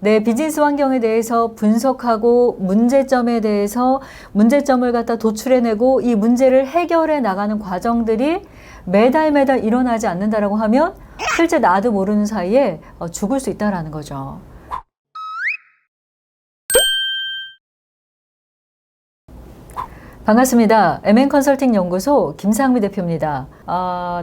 내 비즈니스 환경에 대해서 분석하고 문제점에 대해서 문제점을 갖다 도출해내고 이 문제를 해결해 나가는 과정들이 매달 일어나지 않는다라고 하면 실제 나도 모르는 사이에 죽을 수 있다라는 거죠. 반갑습니다. MN컨설팅 연구소 김상미 대표입니다.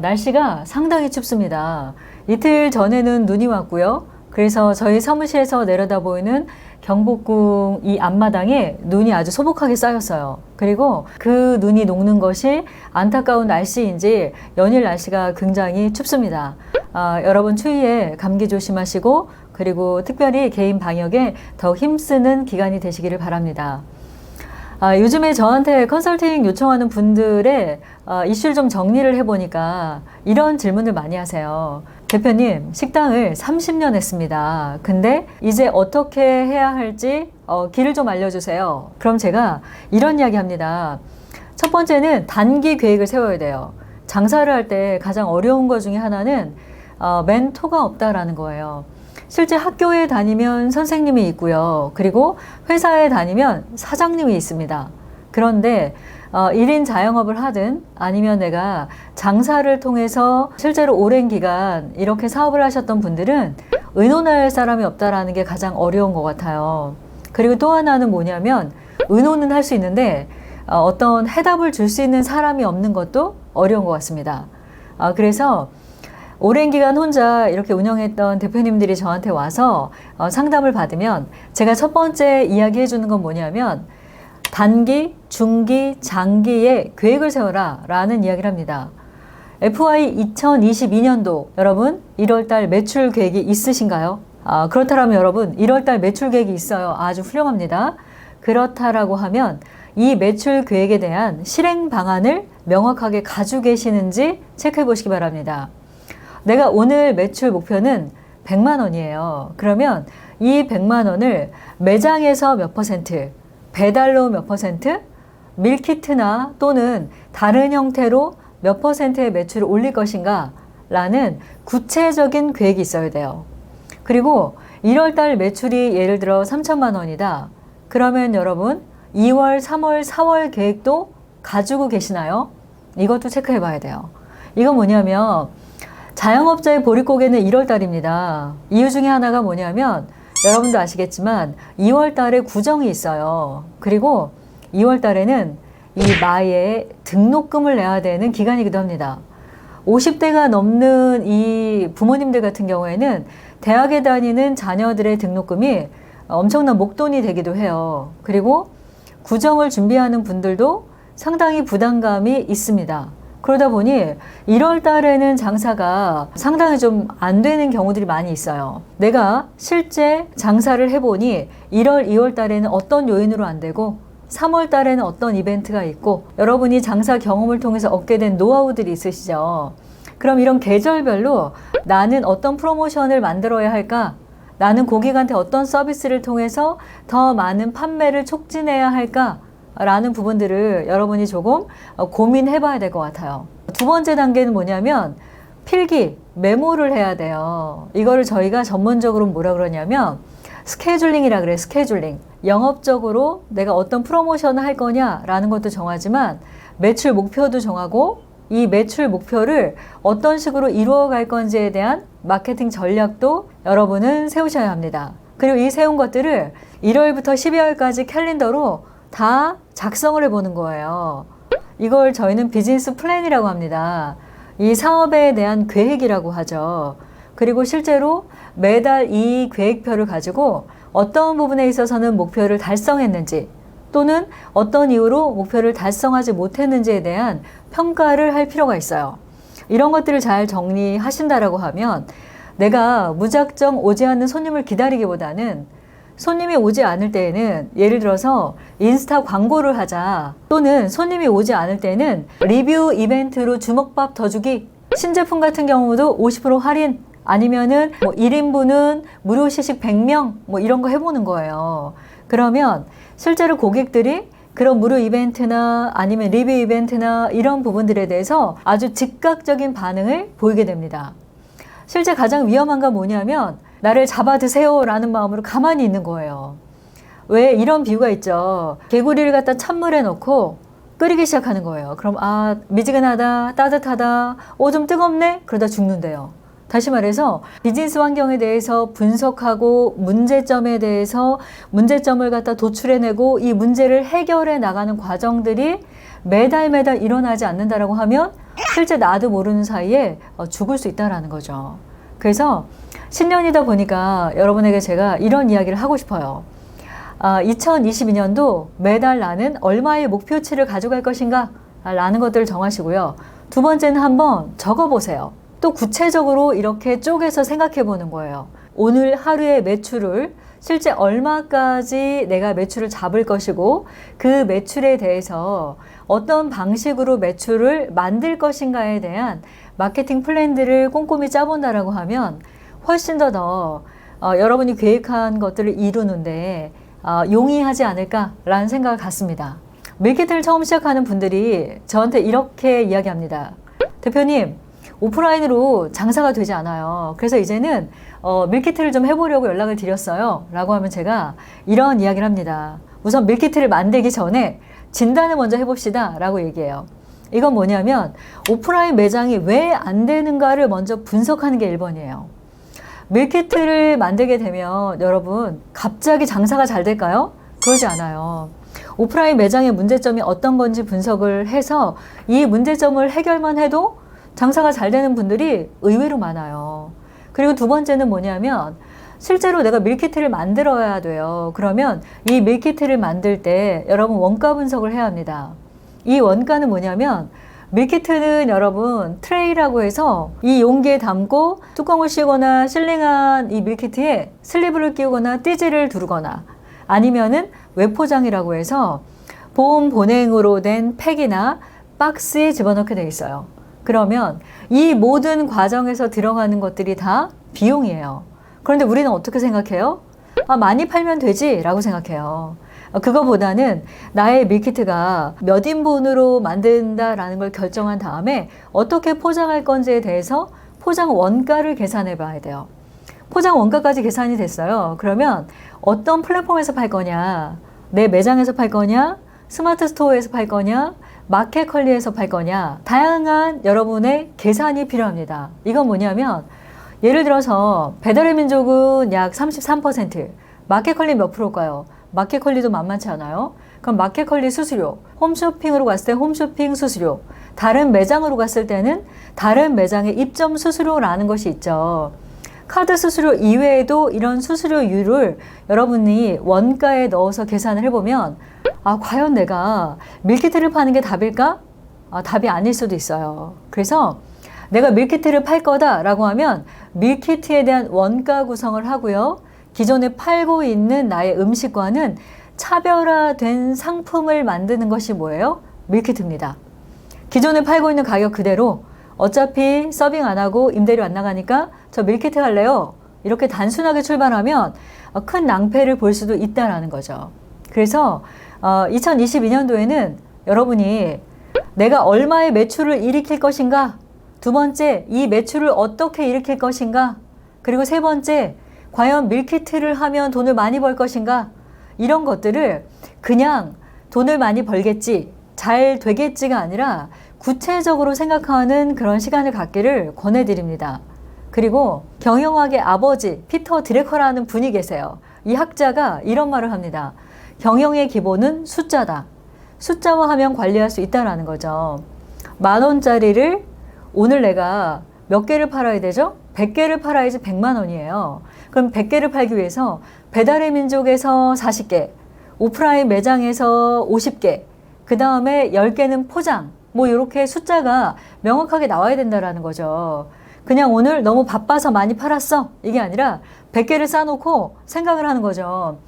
날씨가 상당히 춥습니다. 이틀 전에는 눈이 왔고요. 그래서 저희 사무실에서 내려다 보이는 경복궁 이 앞마당에 눈이 아주 소복하게 쌓였어요. 그리고 그 눈이 녹는 것이 안타까운 날씨인지 연일 날씨가 굉장히 춥습니다. 여러분 추위에 감기 조심하시고 그리고 특별히 개인 방역에 더 힘쓰는 기간이 되시기를 바랍니다. 요즘에 저한테 컨설팅 요청하는 분들의 이슈를 좀 정리를 해보니까 이런 질문을 많이 하세요. 대표님, 식당을 30년 했습니다. 근데 이제 어떻게 해야 할지 길을 좀 알려주세요. 그럼 제가 이런 이야기 합니다. 첫 번째는 단기 계획을 세워야 돼요. 장사를 할 때 가장 어려운 것 중에 하나는 멘토가 없다라는 거예요. 실제 학교에 다니면 선생님이 있고요. 그리고 회사에 다니면 사장님이 있습니다. 그런데 1인 자영업을 하든 아니면 내가 장사를 통해서 실제로 오랜 기간 이렇게 사업을 하셨던 분들은 의논할 사람이 없다라는 게 가장 어려운 것 같아요. 그리고 또 하나는 뭐냐면 의논은 할 수 있는데 어떤 해답을 줄 수 있는 사람이 없는 것도 어려운 것 같습니다. 그래서 오랜 기간 혼자 이렇게 운영했던 대표님들이 저한테 와서 상담을 받으면 제가 첫 번째 이야기해 주는 건 뭐냐면 단기, 중기, 장기의 계획을 세워라 라는 이야기를 합니다. FY 2022년도 여러분 1월달 매출 계획이 있으신가요? 그렇다면 여러분 1월달 매출 계획이 있어요. 아주 훌륭합니다. 그렇다라고 하면 이 매출 계획에 대한 실행 방안을 명확하게 가지고 계시는지 체크해 보시기 바랍니다. 내가 오늘 매출 목표는 100만 원이에요. 그러면 이 100만 원을 매장에서 몇 퍼센트, 배달로 몇 퍼센트, 밀키트나 또는 다른 형태로 몇 퍼센트의 매출을 올릴 것인가 라는 구체적인 계획이 있어야 돼요. 그리고 1월달 매출이 예를 들어 3천만 원이다. 그러면 여러분 2월, 3월, 4월 계획도 가지고 계시나요? 이것도 체크해 봐야 돼요. 이건 뭐냐면 자영업자의 보릿고개는 1월달입니다. 이유 중에 하나가 뭐냐면 여러분도 아시겠지만 2월달에 구정이 있어요. 그리고 2월달에는 이 마에 등록금을 내야 되는 기간이기도 합니다. 50대가 넘는 이 부모님들 같은 경우에는 대학에 다니는 자녀들의 등록금이 엄청난 목돈이 되기도 해요. 그리고 구정을 준비하는 분들도 상당히 부담감이 있습니다. 그러다 보니 1월 달에는 장사가 상당히 좀 안 되는 경우들이 많이 있어요. 내가 실제 장사를 해보니 1월, 2월 달에는 어떤 요인으로 안 되고 3월 달에는 어떤 이벤트가 있고 여러분이 장사 경험을 통해서 얻게 된 노하우들이 있으시죠. 그럼 이런 계절별로 나는 어떤 프로모션을 만들어야 할까? 나는 고객한테 어떤 서비스를 통해서 더 많은 판매를 촉진해야 할까? 라는 부분들을 여러분이 조금 고민해 봐야 될 것 같아요. 두 번째 단계는 뭐냐면 필기, 메모를 해야 돼요. 이거를 저희가 전문적으로 뭐라 그러냐면 스케줄링이라 그래요. 스케줄링. 영업적으로 내가 어떤 프로모션을 할 거냐라는 것도 정하지만 매출 목표도 정하고 이 매출 목표를 어떤 식으로 이루어 갈 건지에 대한 마케팅 전략도 여러분은 세우셔야 합니다. 그리고 이 세운 것들을 1월부터 12월까지 캘린더로 다 작성을 해보는 거예요. 이걸 저희는 비즈니스 플랜이라고 합니다. 이 사업에 대한 계획이라고 하죠. 그리고 실제로 매달 이 계획표를 가지고 어떤 부분에 있어서는 목표를 달성했는지 또는 어떤 이유로 목표를 달성하지 못했는지에 대한 평가를 할 필요가 있어요. 이런 것들을 잘 정리하신다라고 하면 내가 무작정 오지 않는 손님을 기다리기보다는 손님이 오지 않을 때에는 예를 들어서 인스타 광고를 하자 또는 손님이 오지 않을 때는 리뷰 이벤트로 주먹밥 더 주기 신제품 같은 경우도 50% 할인 아니면은 뭐 1인분은 무료 시식 100명 뭐 이런 거 해보는 거예요. 그러면 실제로 고객들이 그런 무료 이벤트나 아니면 리뷰 이벤트나 이런 부분들에 대해서 아주 즉각적인 반응을 보이게 됩니다. 실제 가장 위험한 건 뭐냐면 나를 잡아드세요 라는 마음으로 가만히 있는 거예요. 왜 이런 비유가 있죠. 개구리를 갖다 찬물에 넣고 끓이기 시작하는 거예요. 그럼 미지근하다, 따뜻하다, 좀 뜨겁네? 그러다 죽는데요. 다시 말해서 비즈니스 환경에 대해서 분석하고 문제점에 대해서 문제점을 갖다 도출해내고 이 문제를 해결해 나가는 과정들이 매달 일어나지 않는다라고 하면 실제 나도 모르는 사이에 죽을 수 있다라는 거죠. 그래서 신년이다 보니까 여러분에게 제가 이런 이야기를 하고 싶어요. 2022년도 매달 나는 얼마의 목표치를 가져갈 것인가 라는 것들을 정하시고요. 두 번째는 한번 적어보세요. 또 구체적으로 이렇게 쪼개서 생각해 보는 거예요. 오늘 하루의 매출을 실제 얼마까지 내가 매출을 잡을 것이고 그 매출에 대해서 어떤 방식으로 매출을 만들 것인가에 대한 마케팅 플랜들을 꼼꼼히 짜본다라고 하면 훨씬 더 여러분이 계획한 것들을 이루는데 용이하지 않을까라는 생각을 갖습니다. 밀키트를 처음 시작하는 분들이 저한테 이렇게 이야기합니다. 대표님, 오프라인으로 장사가 되지 않아요. 그래서 이제는 밀키트를 좀 해보려고 연락을 드렸어요 라고 하면 제가 이런 이야기를 합니다. 우선 밀키트를 만들기 전에 진단을 먼저 해봅시다 라고 얘기해요. 이건 뭐냐면 오프라인 매장이 왜 안 되는가를 먼저 분석하는 게 1번이에요. 밀키트를 만들게 되면 여러분 갑자기 장사가 잘 될까요? 그러지 않아요. 오프라인 매장의 문제점이 어떤 건지 분석을 해서 이 문제점을 해결만 해도 장사가 잘 되는 분들이 의외로 많아요. 그리고 두 번째는 뭐냐면 실제로 내가 밀키트를 만들어야 돼요. 그러면 이 밀키트를 만들 때 여러분 원가 분석을 해야 합니다. 이 원가는 뭐냐면 밀키트는 여러분 트레이라고 해서 이 용기에 담고 뚜껑을 씌우거나 실링한 이 밀키트에 슬리브를 끼우거나 띠지를 두르거나 아니면은 외포장이라고 해서 보온 보냉으로 된 팩이나 박스에 집어넣게 돼 있어요. 그러면 이 모든 과정에서 들어가는 것들이 다 비용이에요. 그런데 우리는 어떻게 생각해요? 많이 팔면 되지 라고 생각해요. 그거보다는 나의 밀키트가 몇 인분으로 만든다라는 걸 결정한 다음에 어떻게 포장할 건지에 대해서 포장 원가를 계산해 봐야 돼요. 포장 원가까지 계산이 됐어요. 그러면 어떤 플랫폼에서 팔 거냐, 내 매장에서 팔 거냐, 스마트 스토어에서 팔 거냐, 마켓컬리에서 팔 거냐, 다양한 여러분의 계산이 필요합니다. 이건 뭐냐면 예를 들어서 배달의 민족은 약 33%, 마켓컬리 몇 프로일까요? 마켓컬리도 만만치 않아요. 그럼 마켓컬리 수수료, 홈쇼핑으로 갔을 때 홈쇼핑 수수료, 다른 매장으로 갔을 때는 다른 매장의 입점 수수료라는 것이 있죠. 카드 수수료 이외에도 이런 수수료율을 여러분이 원가에 넣어서 계산을 해보면 과연 내가 밀키트를 파는 게 답일까? 답이 아닐 수도 있어요. 그래서 내가 밀키트를 팔 거다라고 하면 밀키트에 대한 원가 구성을 하고요. 기존에 팔고 있는 나의 음식과는 차별화된 상품을 만드는 것이 뭐예요? 밀키트입니다. 기존에 팔고 있는 가격 그대로 어차피 서빙 안 하고 임대료 안 나가니까 저 밀키트 할래요. 이렇게 단순하게 출발하면 큰 낭패를 볼 수도 있다는 거죠. 그래서 2022년도에는 여러분이 내가 얼마의 매출을 일으킬 것인가? 두 번째, 이 매출을 어떻게 일으킬 것인가? 그리고 세 번째, 과연 밀키트를 하면 돈을 많이 벌 것인가? 이런 것들을 그냥 돈을 많이 벌겠지, 잘 되겠지가 아니라 구체적으로 생각하는 그런 시간을 갖기를 권해드립니다. 그리고 경영학의 아버지 피터 드래커라는 분이 계세요. 이 학자가 이런 말을 합니다. 경영의 기본은 숫자다. 숫자화하면 관리할 수 있다는 거죠. 10,000원짜리를 오늘 내가 몇 개를 팔아야 되죠? 100개를 팔아야지 100만 원이에요. 그럼 100개를 팔기 위해서 배달의 민족에서 40개, 오프라인 매장에서 50개, 그 다음에 10개는 포장, 이렇게 숫자가 명확하게 나와야 된다는 거죠. 그냥 오늘 너무 바빠서 많이 팔았어. 이게 아니라 100개를 쌓아놓고 생각을 하는 거죠.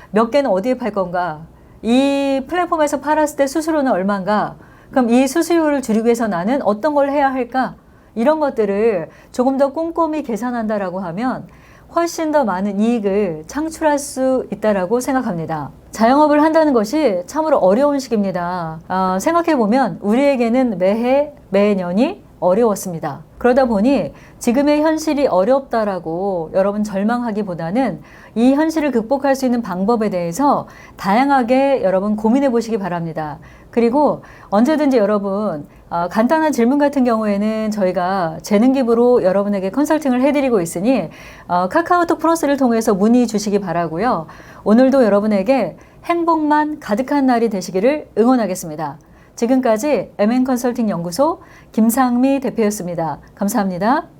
몇 개는 어디에 팔 건가? 이 플랫폼에서 팔았을 때 수수료는 얼마인가? 그럼 이 수수료를 줄이기 위해서 나는 어떤 걸 해야 할까? 이런 것들을 조금 더 꼼꼼히 계산한다라고 하면 훨씬 더 많은 이익을 창출할 수 있다라고 생각합니다. 자영업을 한다는 것이 참으로 어려운 시기입니다. 생각해보면 우리에게는 매해, 매년이 어려웠습니다. 그러다 보니 지금의 현실이 어렵다라고 여러분 절망하기보다는 이 현실을 극복할 수 있는 방법에 대해서 다양하게 여러분 고민해 보시기 바랍니다. 그리고 언제든지 여러분 간단한 질문 같은 경우에는 저희가 재능 기부로 여러분에게 컨설팅을 해드리고 있으니 카카오톡 플러스를 통해서 문의 주시기 바라고요. 오늘도 여러분에게 행복만 가득한 날이 되시기를 응원하겠습니다. 지금까지 MN컨설팅 연구소 김상미 대표였습니다. 감사합니다.